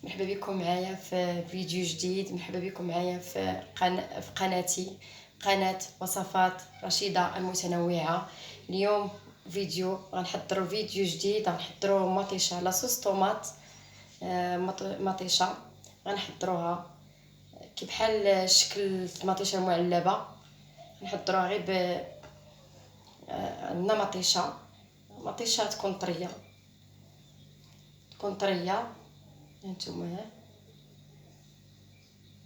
مرحبا بكم معايا في فيديو جديد. مرحبا بكم معايا في قناتي، قناة وصفات رشيدة المتنوعة. اليوم غنحضروا فيديو جديد، غنحضروا مطيشة لاصوص طوماط. مطيشة غنحضروها كي بحال شكل المطيشة المعلبة. نحضروها غير عندنا مطيشة تكون طريه هانتوما،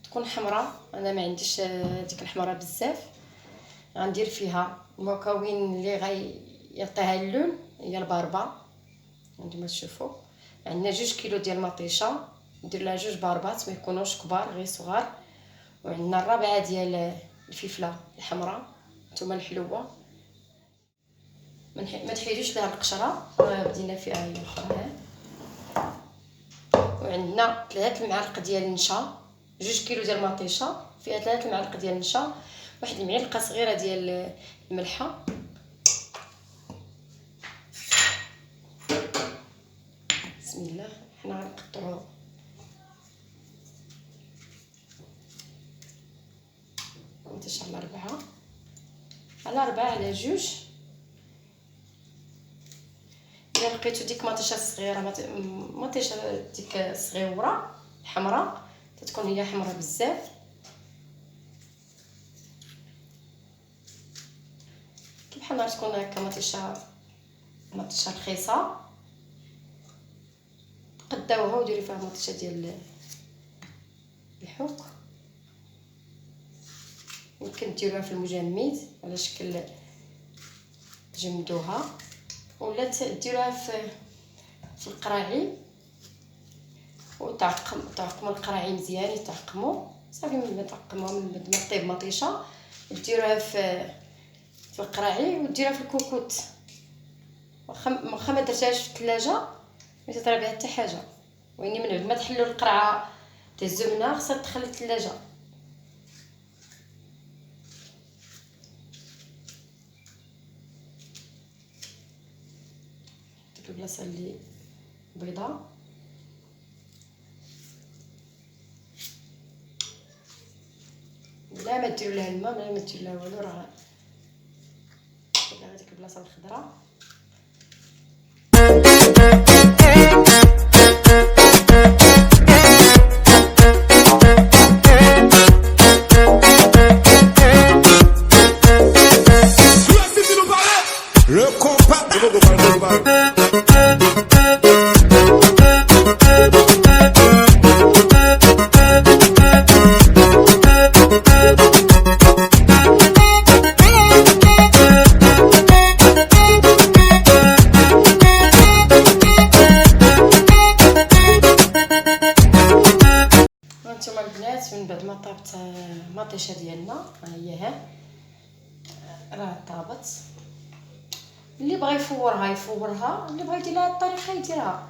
تكون حمراء. انا ما عنديش ديك الحمراء بزاف. غندير فيها المكون اللي غيعطيها اللون هي الباربه. هانتوما تشوفوا عندنا 2 كيلو ديال المطيشه، ندير لها 2 باربات ما يكونوش كبار غير صغار. وعندنا الربعه ديال الفلفله الحمراء هانتوما الحلوه، ما تحيدوش لها القشره. بدينا فيها هي اخرى. وعندنا 3 المعالق ديال النشا. 2 كيلو ديال المطيشه فيها 3 المعالق ديال النشا، 1 المعلقه صغيره ديال الملحه. بسم الله. حنا غنقطعوا المطيشه على 4 على 2. الا لقيتو ديك مطيشه صغيره، مطيشه ديك صغيره حمراء، تتكون هي حمراء بزاف، كي بحال تكون هكا مطيشه رخيصه، تقداوها وديروا فيها مطيشه ديال الحوك. يمكن ديروها في المجمد على شكل تجمدوها، ولا ديروها في القراعي وتعقموا القراعي مزيان، يتعقموا صافي. من تعقموها، من بعد ما طيب مطيشه ديروها في القراعي وديروها في الكوكوت. واخا ما درتهاش في الثلاجه ما تطرى بها حتى حاجه، واني من بعد ما تحلوا القرعه تهزوا منها خصها تدخل للثلاجه. البلاصه اللي بيضاء لا ما ديروا لها الماء، ما ديروا لها والو، راه ديك البلاصه الخضراء. هانتوما البنات، من بعد ما طابت المطيشه ديالنا ها هي راه طابت. اللي بغى يفورها، اللي بغى يدير لها الطريقه يديرها.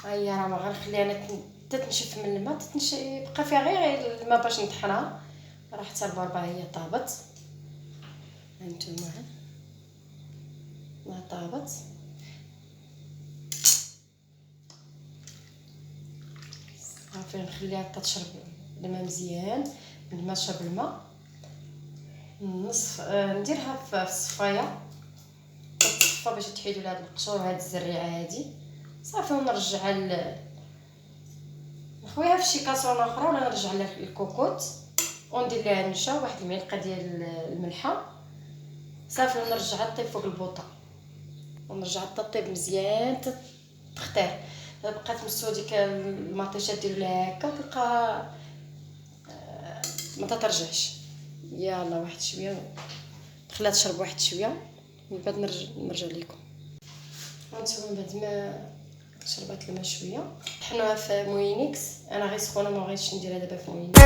ها هي راه ما غنخليها انا تتنشف من الماء، يبقى فيها غير الماء باش نطحنها. راه حتى الباربه هي طابت. هانتوما ما طابت. صافي نخليها تشرب الماء مزيان. من ما تشرب الماء نصف نديرها في الصفايه تصفى باش تحيدوا لهاد القشور وهاد الزريعه هادي. صافي ونرجعها نخويها في شي كاسرونه اخرى، ولا نرجع لها الكوكوت وندير لها النشا 1 المعلقه ديال الملحه. صافي ونرجعها طيب فوق البوطه، ونرجعها طيب مزيان تختار. بقات تمسوا ديك المطيشه ديروا لها هكا تلقى ما تترجعش. يلا واحد شويه خليها تشرب واحد شويه، من بعد نرجع لكم. هانتوما بعد ما شربات الماء شويه طحنوها في موينيكس. انا غير سخونه، ما بغيتش نديرها دابا في موينيكس.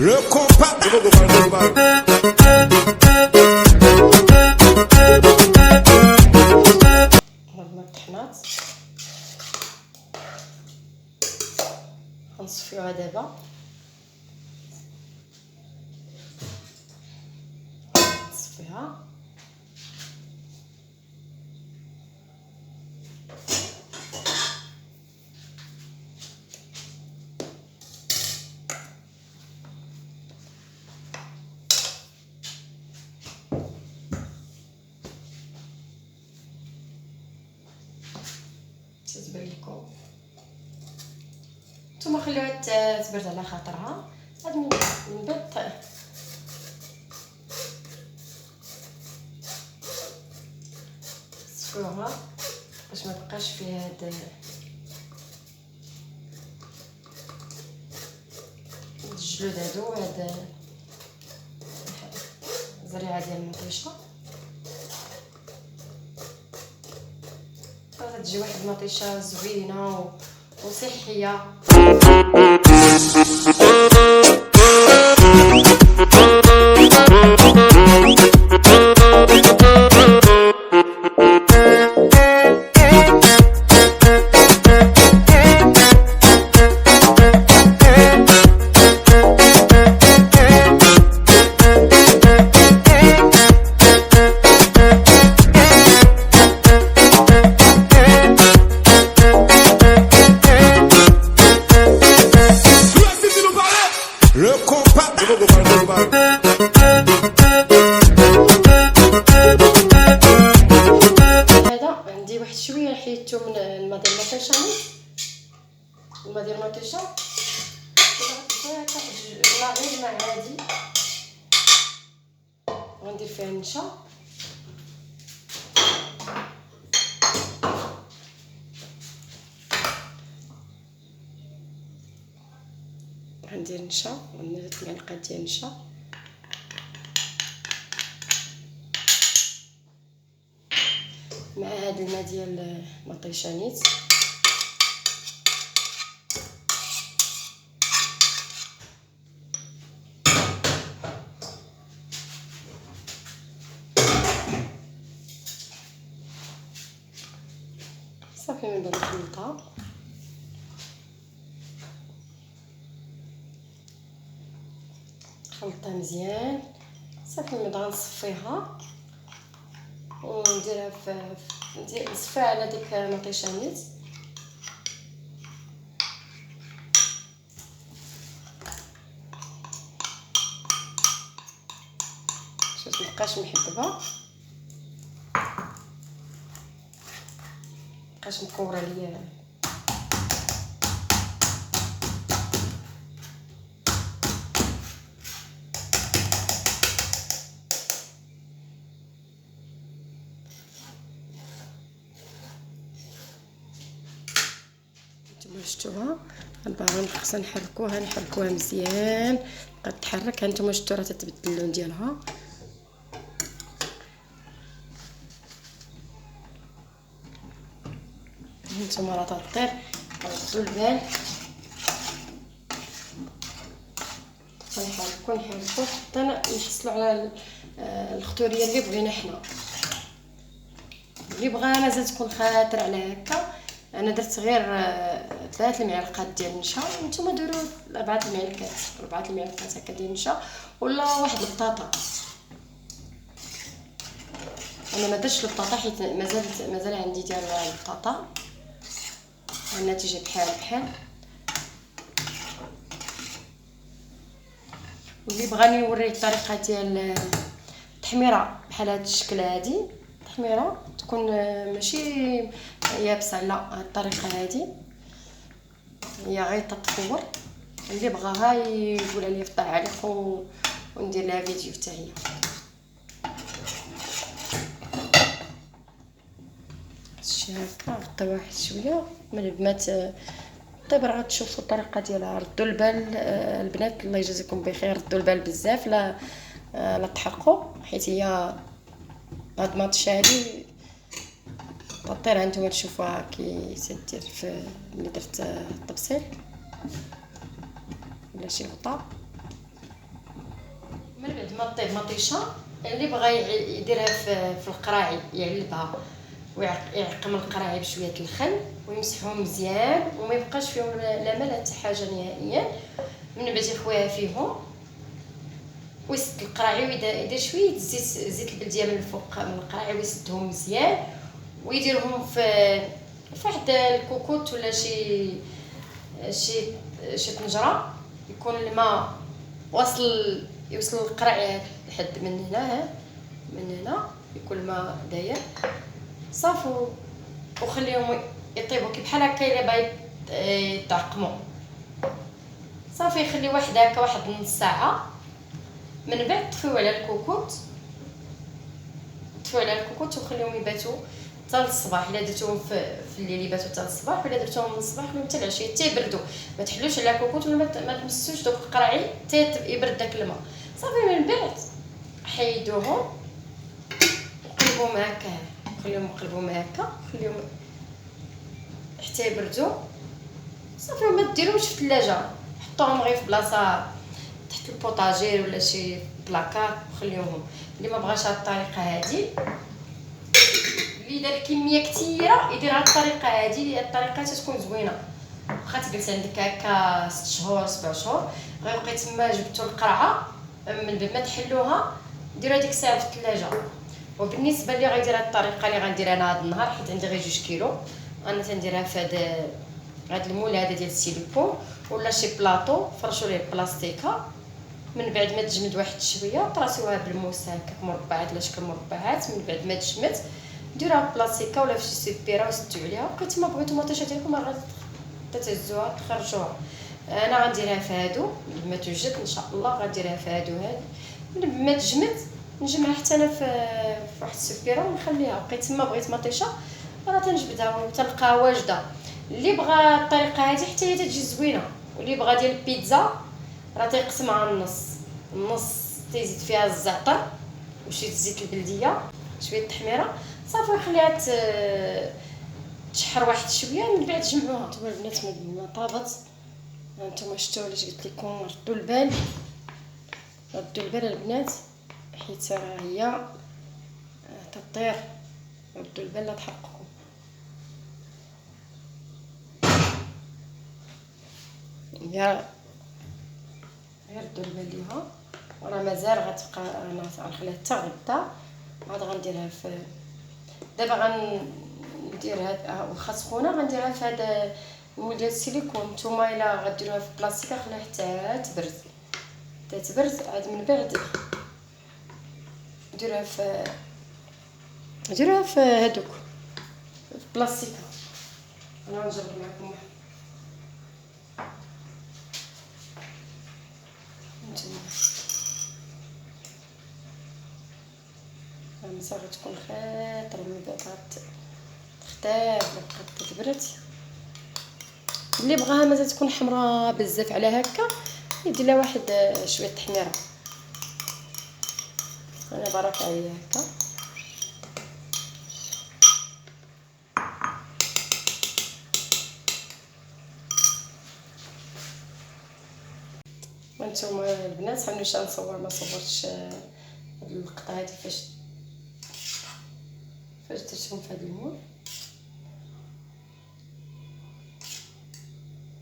Le compas تتبان لكم. نتوما خليوها تبرد على خاطرها. عاد من بعد صفوها باش ما تبقاش فيها هاد الجلود هادو. هاد الزريعه ديال المطيشه غتجي واحد المطيشه زوينه وصحيه. عندي واحد شويه حيدته من الماء ديال المطيشه. الماء ديال المطيشه غير الماء عادي غندير فيها النشا. غندير نشا، غندير 3 معالق ديال النشا. مع هاد الماء ديال المطيشه نيت. صافي من بعد نخلطها. خلطها مزيان صافي. من بعد غنصفيها ونديرها نصفيها على ديك المطيشه نيت. باش متبقاش محببه، متبقاش مكوره ليا. نتوما شفتوها باغا خصنا نحركوها مزيان. بقات تحرك. هانتوما شفتوا راه تتبدل اللون ديالها. هانتوما راه تطير. ردوا البال نحركو حتى نحصلوا على الخطوريه اللي بغينا حنا. اللي بغا مازال تكون خاطر على هكا. انا درت غير 3 المعالق ديال النشا. نتوما ديروا 4 المعالق هكا ديال النشا ولا واحد البطاطا. انا ما درتش البطاطا حيت مازال عندي ديال البطاطا. النتيجه بحال. واللي بغاني نوريه الطريقه ديال التحميره بحال هذا الشكل هادي. التحميره تكون ماشي يابسه، لا الطريقه هذه هي غير تطور. اللي بغاها يقول لي في التعليق وندير لها فيديو حتى هي. شتي هكا غطي واحد شويه من ما طيب. راه غتشوفوا الطريقه ديالها. ردوا البال البنات، الله يجازيكم بخير. ردوا البال بزاف، لا تحرقوا حيت هي هاد المطيشه هادي طير. هانتوما تشوفوها كي تدير في ملي درت الطبسيل ولا شي غطا. من بعد ما طيب مطيشه، اللي بغى يديرها في القراعي يعلبها ويعقم القراعي بشويه الخل ويمسحهم مزيان وما يبقاش فيهم لا ماء حتى حاجه نهائيا. من بعد يخويها فيهم ويسد القراعي ويدير شويه زيت البلديه من الفوق من القراعي ويسدهم مزيان ويديرهم في واحد الكوكوت ولا شي طنجره يكون الماء يوصل القراعي لحد من هنا يكون الماء داير صافي. وخليهم يطيبوا كي بحال هكا الا باغي يطعقموا. صافي يخلي واحد هكا واحد نص ساعه، من بعد طفيو على الكوكوط، طفيو على الكوكوط وخليهم يباتوا حتى للصباح. الا درتوهم في الليل يباتوا حتى للصباح، ولا درتوهم من الصباح خليهم حتى العشيه حتى يبردوا. ما تحلوش على الكوكوط ولا ما تمسوش دوك القراعي حتى يبرد داك الماء. صافي من بعد حيدوهم وقلبوهم هكا، خليهم يقلبوهم هكا، خليهم حتى يبردوا. صافي ما ديروش في الثلاجه، حطوهم غير في بلاصه تحت البوطاجير ولا شي بلاكار وخليوهم. اللي ما بغاش هاد الطريقه هادي، اللي دار كميه كثيره يدير هاد الطريقه هادي. الطريقه تتكون زوينه، واخا تجلس عندك هكا 6 شهور 7 شهور، غيبقى تما جبتو القرعه من بعد ما تحلوها ديروا هذيك الساعه في الثلاجه. وبالنسبه لي غيدير هاد الطريقه اللي غندير انا هاد النهار، حيت عندي غير 2 كيلو، انا تنديرها في هاد المول هذا ديال السيليكون ولا شي بلاطو فرشوا ليه بلاستيكه. من بعد ما تجمد واحد شويه طراسيوها بالموس هكا مربعات على شكل مربعات. من بعد ما تجمد ديروها بلاستيكه ولا في شي سيبيره وسدوا عليها. بقيتو ما بغيتو مطيشه ديالكم غتهزوها تخرجوها. انا غنديرها في هادو لما توجد ان شاء الله، غنديرها في هادو هاد. من ما تجمد نجمعها حتى انا في واحد السيبيره ونخليها. بقيت تما بغيت مطيشه راه تنجبدها وتلقاها واجده. اللي بغى الطريقه هذه حتى هي تجي زوينه، واللي بغى ديال البيتزا راه تيقسمها النص تيزيد فيها الزعتر وشي زيت البلديه شويه التحميره. صافي يخليها تشحر واحد شويه. من بعد جمعوها. نتوما البنات ما طابت، هانتوما شفتوا علاش قلت لكم ردوا البال البنات، حيت راه هي تطير. ردوا البال لا تحققوا. غير ردوا البال ليها، وراه مازال غتبقى. انا غنخليها حتى غدا، عاد غنديرها في دابا غندير هاد واخا سخونه غنديرها في هذا المول ديال السيليكون. نتوما الا غديروها في بلاصتك خليها حتى تبرد عاد من بعد ديروها في هادوك في بلاصتك. انا نجرب معكم واحد. المسا غتكون خاطر من بعد تختار بقات تبرد. اللي بغاها مازال تكون حمراء بزاف على هكا يدير لها واحد شويه تحميره. انا بارك عليا هكا. وانتم البنات حاولوا نصور، ما صورتش هاد اللقطه هادي فاش درتهم في هاد المول.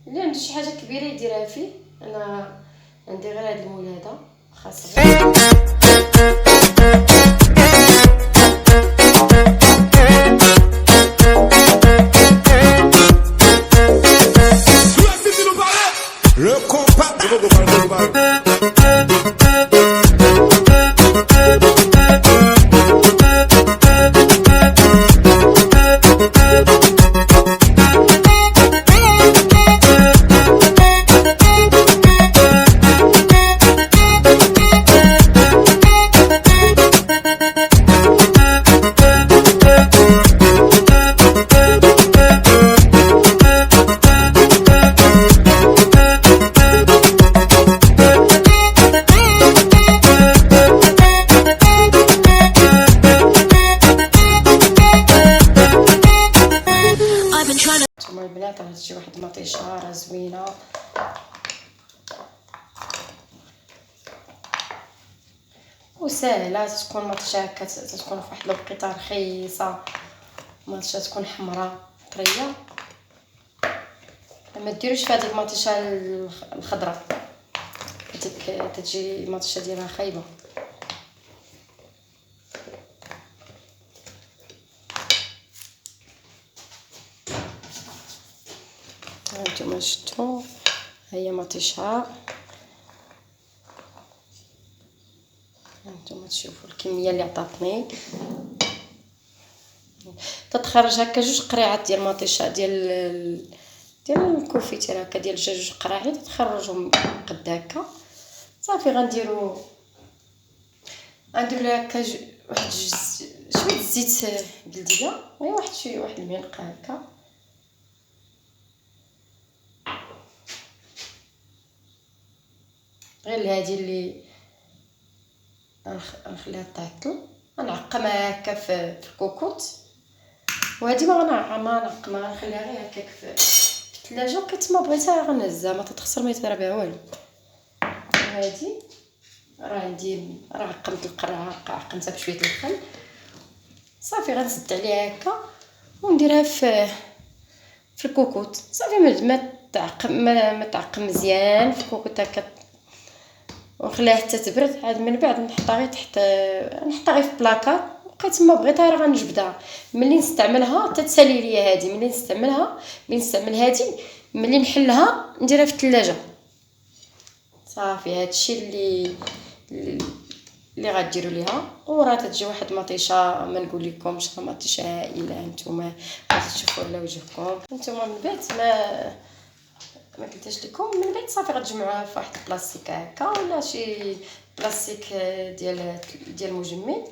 اللي عنده شي حاجه كبيره يديرها فيه. انا عندي غير هاد المول هذا خاص غير البنات. غتجي واحد المطيشه راه زوينه وسهله. تكون مطيشه هكا تكون في واحد الوقيته رخيصه، مطيشه تكون حمراء طريه. ما ديروش في هذه المطيشه الخضراء، تجي المطيشه ديالها خايبه. هانتوما شفتوا هي مطيشه. هانتوما تشوفوا الكميه اللي عطاتني. تتخرج هكا جوج قريعات ديال مطيشه ديال الكونفيتير هكا ديال جوج قراعي تخرجهم قد هكا. صافي غنديروا لها هكا واحد شويه زيت بلديه، غير واحد الملعقه هكا. غير الهادي اللي غنخليها تعطل، غنعقمها هكا في الكوكوط. وهادي ما غنخليها غير هكاك في الثلاجه، وقت ما بغيتها غنهزها، ما تتخسر ما يطرى بها والو. وهادي راه عقمت القرعه، عقمتها بشويه الخل. صافي غنسد عليها هكا ونديرها في الكوكوط. صافي ما تعقم مزيان في الكوكوط هكا، ونخليها حتى تبرد. عاد من بعد نحطها غير نحطها في بلاكار، وقت ما بغيتها راه غنجبدها. ملي نستعملها تتسالي ليا هذه، ملي نستعمل هذه، ملي نحلها نديرها في الثلاجه. صافي هادشي اللي غديروا ليها. وراه تتجي واحد مطيشه ما نقول لكمش، مطيشه هائله. نتوما غتشوفوا على وجهكم. نتوما من بعد ما قلتش لكم، من بعد صافي غتجمعوها في واحد البلاستيك هكا، ولا شي بلاستيك ديال المجمد،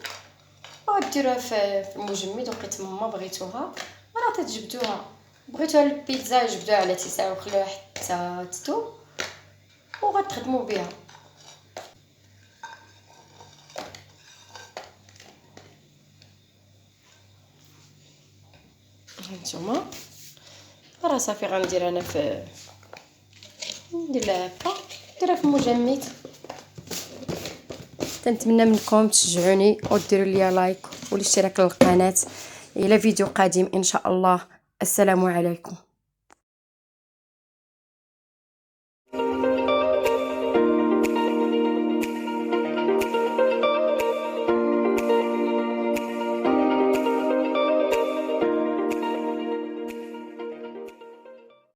وديروها في المجمد. وقت ما بغيتوها راه تتجبدوها. بغيتوها البيتزا جبدوها على اتساع وخلوها حتى تذوب وغتخدموا بها. هانتوما راه صافي غندير انا ندير لها هكا، نديرها في المجمد. تنتمنى منكم تشجعوني وديروا لي لايك والاشتراك للقناه. الى فيديو قادم ان شاء الله. السلام عليكم.